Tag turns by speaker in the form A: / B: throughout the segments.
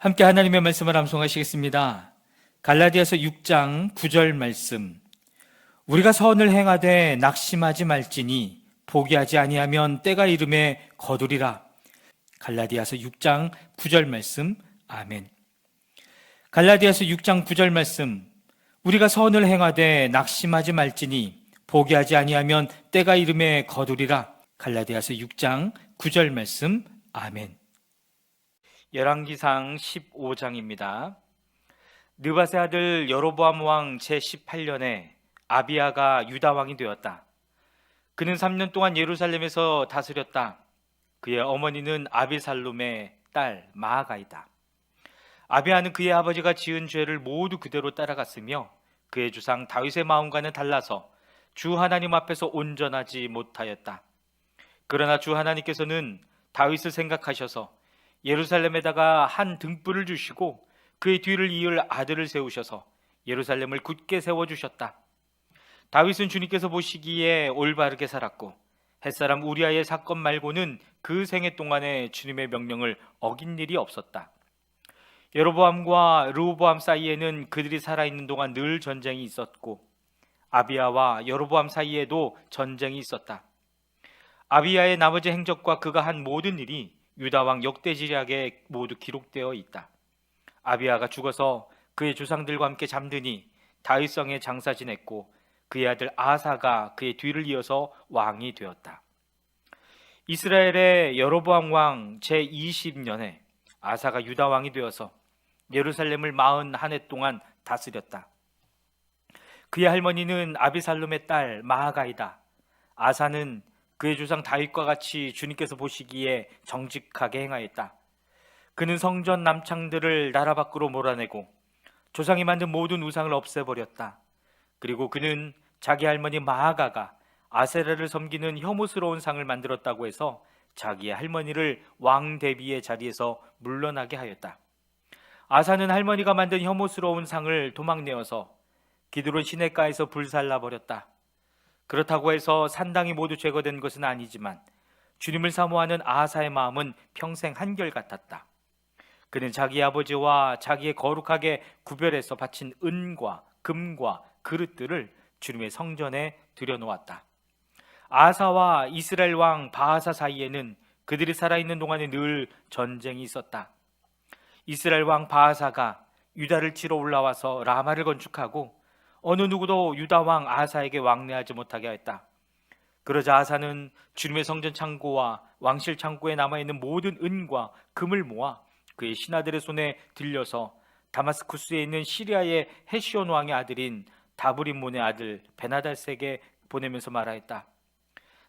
A: 함께 하나님의 말씀을 암송하시겠습니다. 갈라디아서 6장 9절 말씀. 우리가 선을 행하되 낙심하지 말지니 포기하지 아니하면 때가 이름에 거두리라. 갈라디아서 6장 9절 말씀. 아멘. 갈라디아서 6장 9절 말씀. 우리가 선을 행하되 낙심하지 말지니 포기하지 아니하면 때가 이름에 거두리라. 갈라디아서 6장 9절 말씀. 아멘. 열왕기상 15장입니다. 느밧의 아들 여로보암 왕 제18년에 아비야가 유다 왕이 되었다. 그는 3년 동안 예루살렘에서 다스렸다. 그의 어머니는 아비살롬의 딸 마아가이다. 아비야는 그의 아버지가 지은 죄를 모두 그대로 따라갔으며 그의 주상 다윗의 마음과는 달라서 주 하나님 앞에서 온전하지 못하였다. 그러나 주 하나님께서는 다윗을 생각하셔서 예루살렘에다가 한 등불을 주시고 그의 뒤를 이을 아들을 세우셔서 예루살렘을 굳게 세워주셨다. 다윗은 주님께서 보시기에 올바르게 살았고 햇사람 우리아의 사건 말고는 그 생애 동안에 주님의 명령을 어긴 일이 없었다. 여로보암과 르호보암 사이에는 그들이 살아있는 동안 늘 전쟁이 있었고 아비야와 여로보암 사이에도 전쟁이 있었다. 아비야의 나머지 행적과 그가 한 모든 일이 유다왕 역대지략에 모두 기록되어 있다. 아비야가 죽어서 그의 조상들과 함께 잠드니 다윗성에 장사 지냈고 그의 아들 아사가 그의 뒤를 이어서 왕이 되었다. 이스라엘의 여로보암 왕 제20년에 아사가 유다 왕이 되어서 예루살렘을 41해 동안 다스렸다. 그의 할머니는 아비살롬의 딸 마아가이다. 아사는 그의 조상 다윗과 같이 주님께서 보시기에 정직하게 행하였다. 그는 성전 남창들을 나라 밖으로 몰아내고 조상이 만든 모든 우상을 없애버렸다. 그리고 그는 자기 할머니 마아가가 아세라를 섬기는 혐오스러운 상을 만들었다고 해서 자기의 할머니를 왕 대비의 자리에서 물러나게 하였다. 아사는 할머니가 만든 혐오스러운 상을 도망내어서 기드론 시냇가에서 불살라버렸다. 그렇다고 해서 산당이 모두 제거된 것은 아니지만 주님을 사모하는 아사의 마음은 평생 한결같았다. 그는 자기 아버지와 자기의 거룩하게 구별해서 바친 은과 금과 그릇들을 주님의 성전에 들여놓았다. 아사와 이스라엘 왕 바하사 사이에는 그들이 살아있는 동안에 늘 전쟁이 있었다. 이스라엘 왕 바하사가 유다를 치러 올라와서 라마를 건축하고 어느 누구도 유다 왕 아사에게 왕래하지 못하게 했다. 그러자 아사는 주님의 성전 창고와 왕실 창고에 남아있는 모든 은과 금을 모아 그의 신하들의 손에 들려서 다마스쿠스에 있는 시리아의 헤시온 왕의 아들인 다브림몬의 아들 베나달세에게 보내면서 말하였다.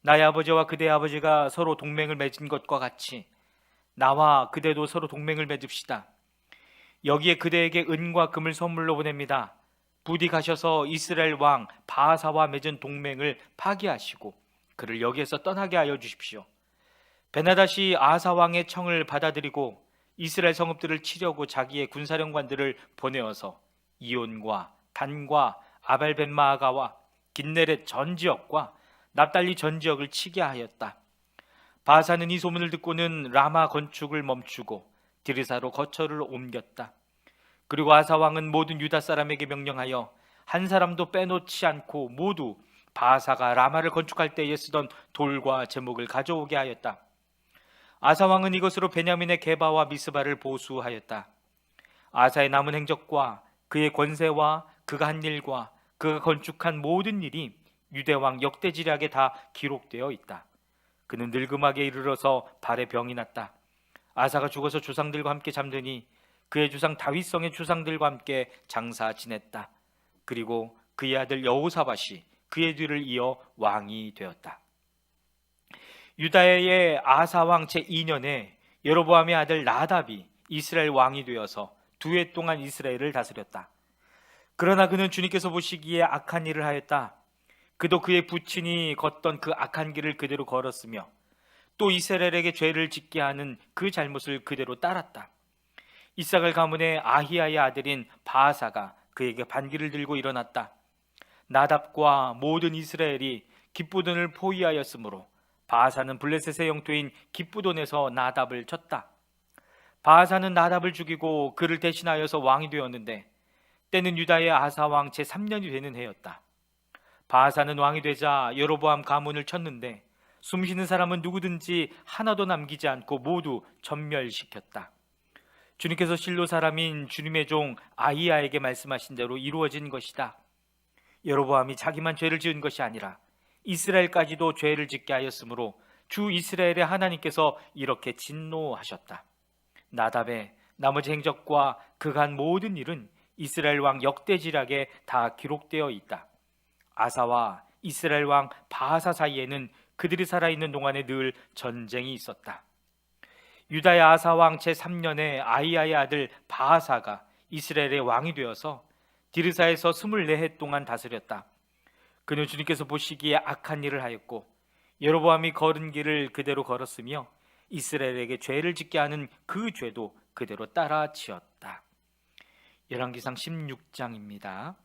A: 나의 아버지와 그대의 아버지가 서로 동맹을 맺은 것과 같이 나와 그대도 서로 동맹을 맺읍시다. 여기에 그대에게 은과 금을 선물로 보냅니다. 부디 가셔서 이스라엘 왕 바하사와 맺은 동맹을 파기하시고 그를 여기에서 떠나게 하여 주십시오. 베나닷이 아사 왕의 청을 받아들이고 이스라엘 성읍들을 치려고 자기의 군사령관들을 보내어서 이온과 단과 아발벤마아가와 긴네렛 전 지역과 납달리 전 지역을 치게 하였다. 바하사는 이 소문을 듣고는 라마 건축을 멈추고 디르사로 거처를 옮겼다. 그리고 아사 왕은 모든 유다 사람에게 명령하여 한 사람도 빼놓지 않고 모두 바하사가 라마를 건축할 때에 쓰던 돌과 제목을 가져오게 하였다. 아사 왕은 이것으로 베냐민의 게바와 미스바를 보수하였다. 아사의 남은 행적과 그의 권세와 그가 한 일과 그가 건축한 모든 일이 유대왕 역대지략에 다 기록되어 있다. 그는 늙음하게 이르러서 발에 병이 났다. 아사가 죽어서 조상들과 함께 잠드니 그의 주상 다윗성의 조상들과 함께 장사 지냈다. 그리고 그의 아들 여호사밧이 그의 뒤를 이어 왕이 되었다. 유다의 아사 왕 제2년에 여로보암의 아들 나답이 이스라엘 왕이 되어서 2해 동안 이스라엘을 다스렸다. 그러나 그는 주님께서 보시기에 악한 일을 하였다. 그도 그의 부친이 걷던 그 악한 길을 그대로 걸었으며 또 이스라엘에게 죄를 짓게 하는 그 잘못을 그대로 따랐다. 이삭을 가문의 아히야의 아들인 바하사가 그에게 반기를 들고 일어났다. 나답과 모든 이스라엘이 기쁘돈을 포위하였으므로 바하사는 블레셋의 영토인 기쁘돈에서 나답을 쳤다. 바하사는 나답을 죽이고 그를 대신하여서 왕이 되었는데 때는 유다의 아사 왕 제3년이 되는 해였다. 바하사는 왕이 되자 여로보암 가문을 쳤는데 숨쉬는 사람은 누구든지 하나도 남기지 않고 모두 전멸시켰다. 주님께서 실로 사람인 주님의 종 아히야에게 말씀하신 대로 이루어진 것이다. 여로보암이 자기만 죄를 지은 것이 아니라 이스라엘까지도 죄를 짓게 하였으므로 주 이스라엘의 하나님께서 이렇게 진노하셨다. 나답의 나머지 행적과 그가 한 모든 일은 이스라엘 왕 역대지략에 다 기록되어 있다. 아사와 이스라엘 왕 바하사 사이에는 그들이 살아있는 동안에 늘 전쟁이 있었다. 유다의 아사 왕 제3년에 아히야의 아들 바하사가 이스라엘의 왕이 되어서 디르사에서 24해 동안 다스렸다. 그는 주님께서 보시기에 악한 일을 하였고 여로보암이 걸은 길을 그대로 걸었으며 이스라엘에게 죄를 짓게 하는 그 죄도 그대로 따라 지었다. 열왕기상 16장입니다.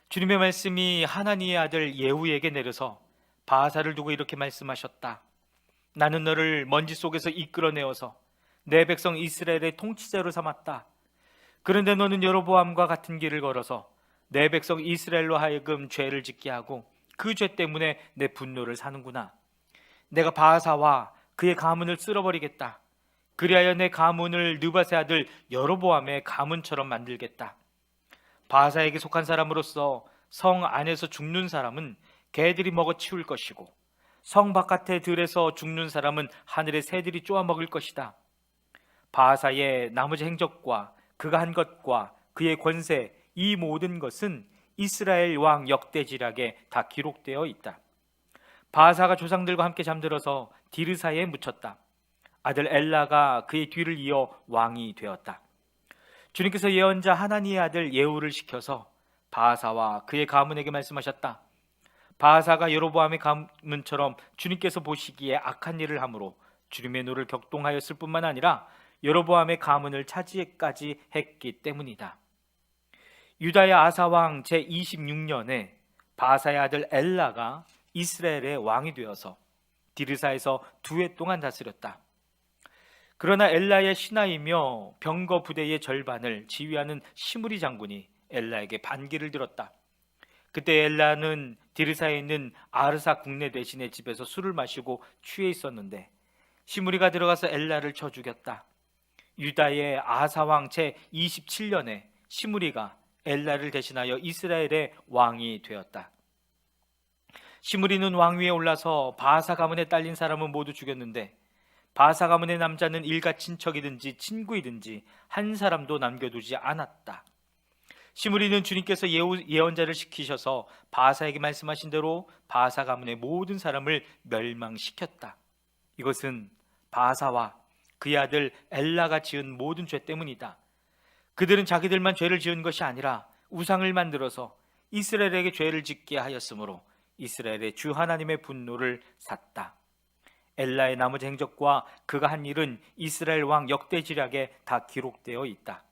A: 주님의 말씀이 하나니의 아들 예후에게 내려서 바하사를 두고 이렇게 말씀하셨다. 나는 너를 먼지 속에서 이끌어내어서 내 백성 이스라엘의 통치자로 삼았다. 그런데 너는 여로보암과 같은 길을 걸어서 내 백성 이스라엘로 하여금 죄를 짓게 하고 그 죄 때문에 내 분노를 사는구나. 내가 바하사와 그의 가문을 쓸어버리겠다. 그리하여 내 가문을 느밧의 아들 여로보암의 가문처럼 만들겠다. 바하사에게 속한 사람으로서 성 안에서 죽는 사람은 개들이 먹어 치울 것이고 성 바깥의 들에서 죽는 사람은 하늘의 새들이 쪼아 먹을 것이다. 바하사의 나머지 행적과 그가 한 것과 그의 권세, 이 모든 것은 이스라엘 왕 역대지략에 다 기록되어 있다. 바하사가 조상들과 함께 잠들어서 디르사에 묻혔다. 아들 엘라가 그의 뒤를 이어 왕이 되었다. 주님께서 예언자 하나니의 아들 예후를 시켜서 바하사와 그의 가문에게 말씀하셨다. 바하사가 여로보암의 가문처럼 주님께서 보시기에 악한 일을 함으로 주님의 노를 격동하였을 뿐만 아니라 여로보암의 가문을 차지까지 했기 때문이다. 유다의 아사왕 제26년에 바하사의 아들 엘라가 이스라엘의 왕이 되어서 디르사에서 2해 동안 다스렸다. 그러나 엘라의 신하이며 병거 부대의 절반을 지휘하는 시므리 장군이 엘라에게 반기를 들었다. 그때 엘라는 디르사에 있는 아르사 국내 대신의 집에서 술을 마시고 취해 있었는데 시므리가 들어가서 엘라를 쳐 죽였다. 유다의 아사왕 제27년에 시므리가 엘라를 대신하여 이스라엘의 왕이 되었다. 시므리는 왕위에 올라서 바하사 가문에 딸린 사람은 모두 죽였는데 바하사 가문의 남자는 일가 친척이든지 친구이든지 한 사람도 남겨두지 않았다. 시므리는 주님께서 예언자를 시키셔서 바하사에게 말씀하신 대로 바하사 가문의 모든 사람을 멸망시켰다. 이것은 바하사와 그의 아들 엘라가 지은 모든 죄 때문이다. 그들은 자기들만 죄를 지은 것이 아니라 우상을 만들어서 이스라엘에게 죄를 짓게 하였으므로 이스라엘의 주 하나님의 분노를 샀다. 엘라의 나머지 행적과 그가 한 일은 이스라엘 왕 역대지략에 다 기록되어 있다.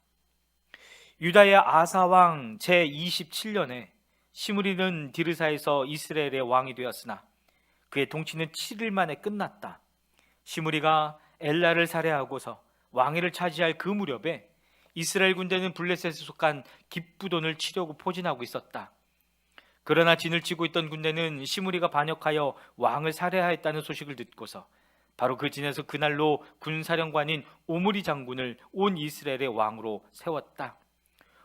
A: 유다의 아사왕 제27년에 시므리는 디르사에서 이스라엘의 왕이 되었으나 그의 통치는 7일 만에 끝났다. 시므리가 엘라를 살해하고서 왕위를 차지할 그 무렵에 이스라엘 군대는 블레셋에 속한 기브돈을 치려고 포진하고 있었다. 그러나 진을 치고 있던 군대는 시므리가 반역하여 왕을 살해하였다는 소식을 듣고서 바로 그 진에서 그날로 군사령관인 오므리 장군을 온 이스라엘의 왕으로 세웠다.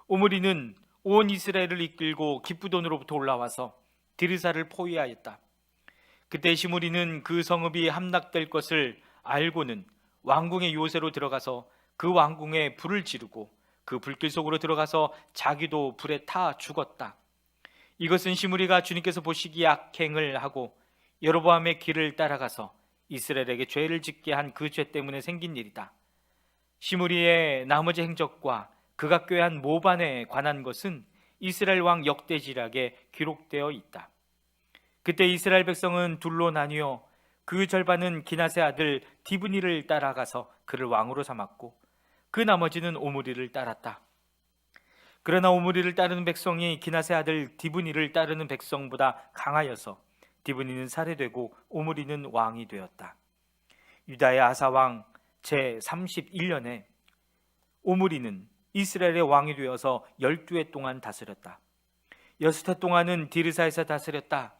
A: 오므리는 온 이스라엘을 이끌고 기브돈으로부터 올라와서 디르사를 포위하였다. 그때 시므리는 그 성읍이 함락될 것을 알고는 왕궁의 요새로 들어가서 그 왕궁에 불을 지르고 그 불길 속으로 들어가서 자기도 불에 타 죽었다. 이것은 시므리가 주님께서 보시기에 악행을 하고 여로보암의 길을 따라가서 이스라엘에게 죄를 짓게 한 그 죄 때문에 생긴 일이다. 시므리의 나머지 행적과 그가 꾀한 모반에 관한 것은 이스라엘 왕 역대지략에 기록되어 있다. 그때 이스라엘 백성은 둘로 나뉘어 그 절반은 기낫의 아들 디브니를 따라가서 그를 왕으로 삼았고 그 나머지는 오므리를 따랐다. 그러나 오므리를 따르는 백성이 기낫의 아들 디브니를 따르는 백성보다 강하여서 디브니는 살해되고 오므리는 왕이 되었다. 유다의 아사왕 제 31년에 오므리는 이스라엘의 왕이 되어서 12해 동안 다스렸다. 6해 동안은 디르사에서 다스렸다.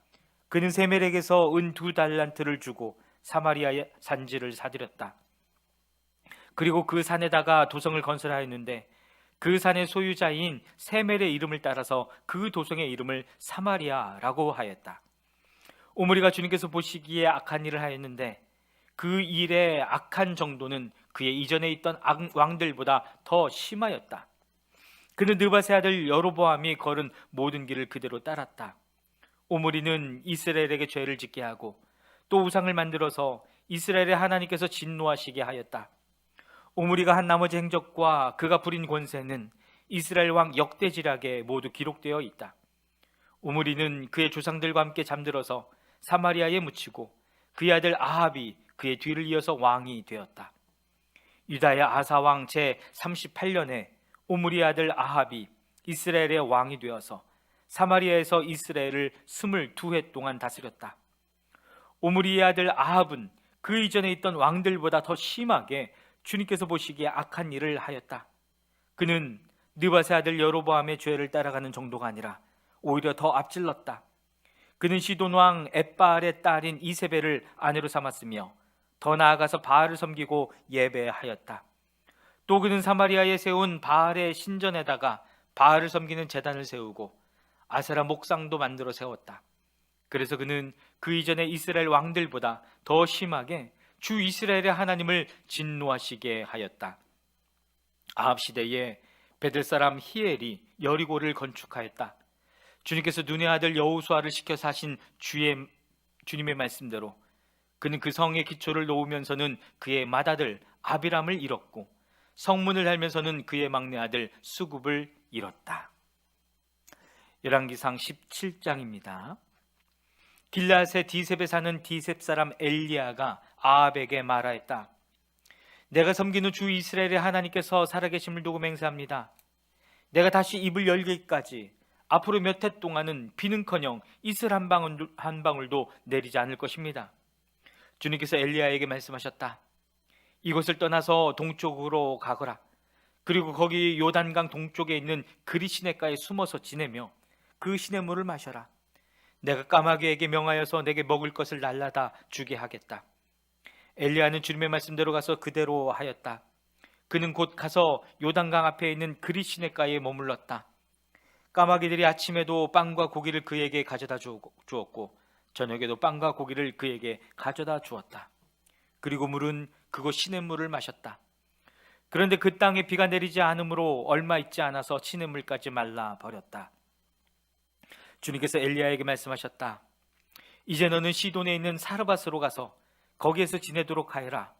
A: 그는 세멜에게서 은 2달란트를 주고 사마리아의 산지를 사들였다. 그리고 그 산에다가 도성을 건설하였는데 그 산의 소유자인 세멜의 이름을 따라서 그 도성의 이름을 사마리아라고 하였다. 오므리가 주님께서 보시기에 악한 일을 하였는데 그 일의 악한 정도는 그의 이전에 있던 왕들보다 더 심하였다. 그는 느바세 아들 여로보암이 걸은 모든 길을 그대로 따랐다. 오므리는 이스라엘에게 죄를 짓게 하고 또 우상을 만들어서 이스라엘의 하나님께서 진노하시게 하였다. 오므리가 한 나머지 행적과 그가 부린 권세는 이스라엘 왕 역대지략에 모두 기록되어 있다. 오므리는 그의 조상들과 함께 잠들어서 사마리아에 묻히고 그의 아들 아합이 그의 뒤를 이어서 왕이 되었다. 유다의 아사 왕 제 38년에 오므리의 아들 아합이 이스라엘의 왕이 되어서 사마리아에서 이스라엘을 22해 동안 다스렸다. 오므리의 아들 아합은 그 이전에 있던 왕들보다 더 심하게 주님께서 보시기에 악한 일을 하였다. 그는 느바세 아들 여로보암의 죄를 따라가는 정도가 아니라 오히려 더 앞질렀다. 그는 시돈 왕 엣바알의 딸인 이세벨을 아내로 삼았으며 더 나아가서 바알을 섬기고 예배하였다. 또 그는 사마리아에 세운 바알의 신전에다가 바알을 섬기는 제단을 세우고 아세라 목상도 만들어 세웠다. 그래서 그는 그 이전에 이스라엘 왕들보다 더 심하게 주 이스라엘의 하나님을 진노하시게 하였다. 아합 시대에 베들 사람 히엘이 여리고를 건축하였다. 주님께서 눈의 아들 여호수아를 시켜서 하신 주님의 말씀대로 그는 그 성의 기초를 놓으면서는 그의 맏아들 아비람을 잃었고 성문을 달면서는 그의 막내 아들 수굽을 잃었다. 열왕기상 17장입니다. 길앗의 디셉에 사는 디셉 사람 엘리야가 아합에게 말하였다. 내가 섬기는 주 이스라엘의 하나님께서 살아계심을 두고 맹세합니다. 내가 다시 입을 열기까지 앞으로 몇 해 동안은 비는커녕 이슬 한 방울도 내리지 않을 것입니다. 주님께서 엘리야에게 말씀하셨다. 이곳을 떠나서 동쪽으로 가거라. 그리고 거기 요단강 동쪽에 있는 그리 시냇가에 숨어서 지내며 그 시냇물을 마셔라. 내가 까마귀에게 명하여서 내게 먹을 것을 날라다 주게 하겠다. 엘리야는 주님의 말씀대로 가서 그대로 하였다. 그는 곧 가서 요단강 앞에 있는 그리 시냇가에 머물렀다. 까마귀들이 아침에도 빵과 고기를 그에게 가져다 주었고 저녁에도 빵과 고기를 그에게 가져다 주었다. 그리고 물은 그곳 시냇물을 마셨다. 그런데 그 땅에 비가 내리지 않으므로 얼마 있지 않아서 시냇물까지 말라 버렸다. 주님께서 엘리야에게 말씀하셨다. 이제 너는 시돈에 있는 사르밧으로 가서 거기에서 지내도록 하여라.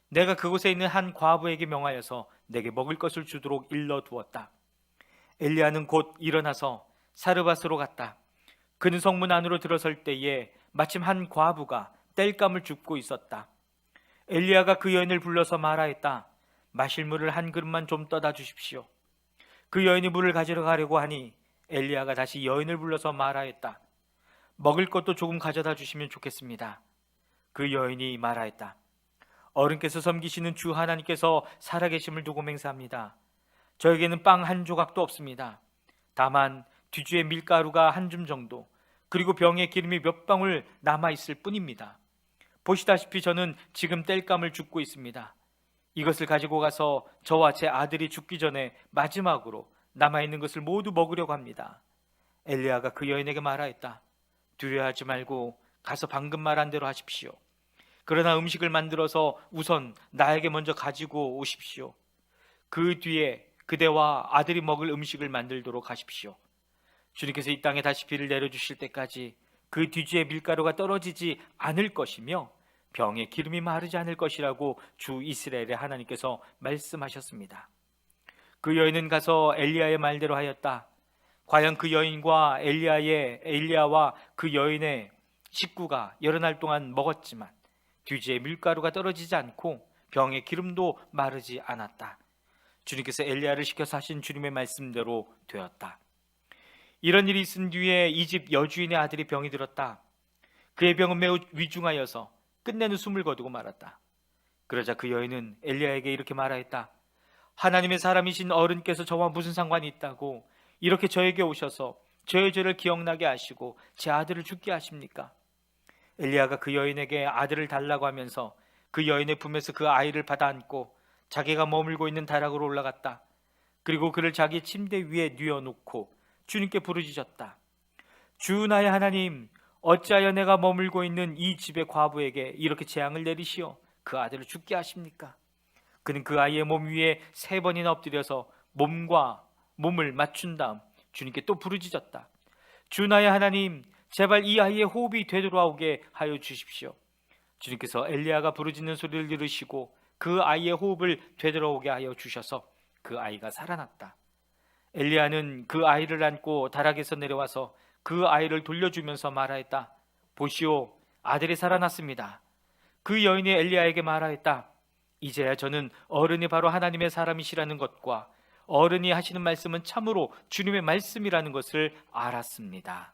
A: 내가 그곳에 있는 한 과부에게 명하여서 내게 먹을 것을 주도록 일러두었다. 엘리야는 곧 일어나서 사르밧으로 갔다. 그는 성문 안으로 들어설 때에 마침 한 과부가 땔감을 줍고 있었다. 엘리야가 그 여인을 불러서 말하였다. 마실 물을 한 그릇만 좀 떠다 주십시오. 그 여인이 물을 가지러 가려고 하니 엘리야가 다시 여인을 불러서 말하였다. 먹을 것도 조금 가져다 주시면 좋겠습니다. 그 여인이 말하였다. 어른께서 섬기시는 주 하나님께서 살아계심을 두고 맹세합니다. 저에게는 빵 한 조각도 없습니다. 다만 뒤주에 밀가루가 한 줌 정도, 그리고 병에 기름이 몇 방울 남아있을 뿐입니다. 보시다시피 저는 지금 땔감을 줍고 있습니다. 이것을 가지고 가서 저와 제 아들이 죽기 전에 마지막으로 남아있는 것을 모두 먹으려고 합니다. 엘리야가 그 여인에게 말하였다. 두려워하지 말고 가서 방금 말한 대로 하십시오. 그러나 음식을 만들어서 우선 나에게 먼저 가지고 오십시오. 그 뒤에 그대와 아들이 먹을 음식을 만들도록 하십시오. 주님께서 이 땅에 다시 비를 내려주실 때까지 그 뒤주에 밀가루가 떨어지지 않을 것이며 병에 기름이 마르지 않을 것이라고 주 이스라엘의 하나님께서 말씀하셨습니다. 그 여인은 가서 엘리야의 말대로 하였다. 과연 그 여인과 엘리야와 그 여인의 식구가 여러 날 동안 먹었지만 뒤지에 밀가루가 떨어지지 않고 병에 기름도 마르지 않았다. 주님께서 엘리야를 시켜서 하신 주님의 말씀대로 되었다. 이런 일이 있은 뒤에 이 집 여주인의 아들이 병이 들었다. 그의 병은 매우 위중하여서 끝내는 숨을 거두고 말았다. 그러자 그 여인은 엘리야에게 이렇게 말하였다. 하나님의 사람이신 어른께서 저와 무슨 상관이 있다고 이렇게 저에게 오셔서 저의 죄를 기억나게 하시고 제 아들을 죽게 하십니까? 엘리야가 그 여인에게 아들을 달라고 하면서 그 여인의 품에서 그 아이를 받아 안고 자기가 머물고 있는 다락으로 올라갔다. 그리고 그를 자기 침대 위에 뉘어놓고 주님께 부르짖었다. 주 나의 하나님, 어찌하여 내가 머물고 있는 이 집의 과부에게 이렇게 재앙을 내리시어 그 아들을 죽게 하십니까? 그는 그 아이의 몸 위에 3번이나 엎드려서 몸을 맞춘 다음 주님께 또 부르짖었다. 주 나의 하나님, 제발 이 아이의 호흡이 되돌아오게 하여 주십시오. 주님께서 엘리야가 부르짖는 소리를 들으시고 그 아이의 호흡을 되돌아오게 하여 주셔서 그 아이가 살아났다. 엘리야는 그 아이를 안고 다락에서 내려와서 그 아이를 돌려주면서 말하였다. 보시오, 아들이 살아났습니다. 그 여인이 엘리야에게 말하였다. 이제야 저는 어른이 바로 하나님의 사람이시라는 것과 어른이 하시는 말씀은 참으로 주님의 말씀이라는 것을 알았습니다.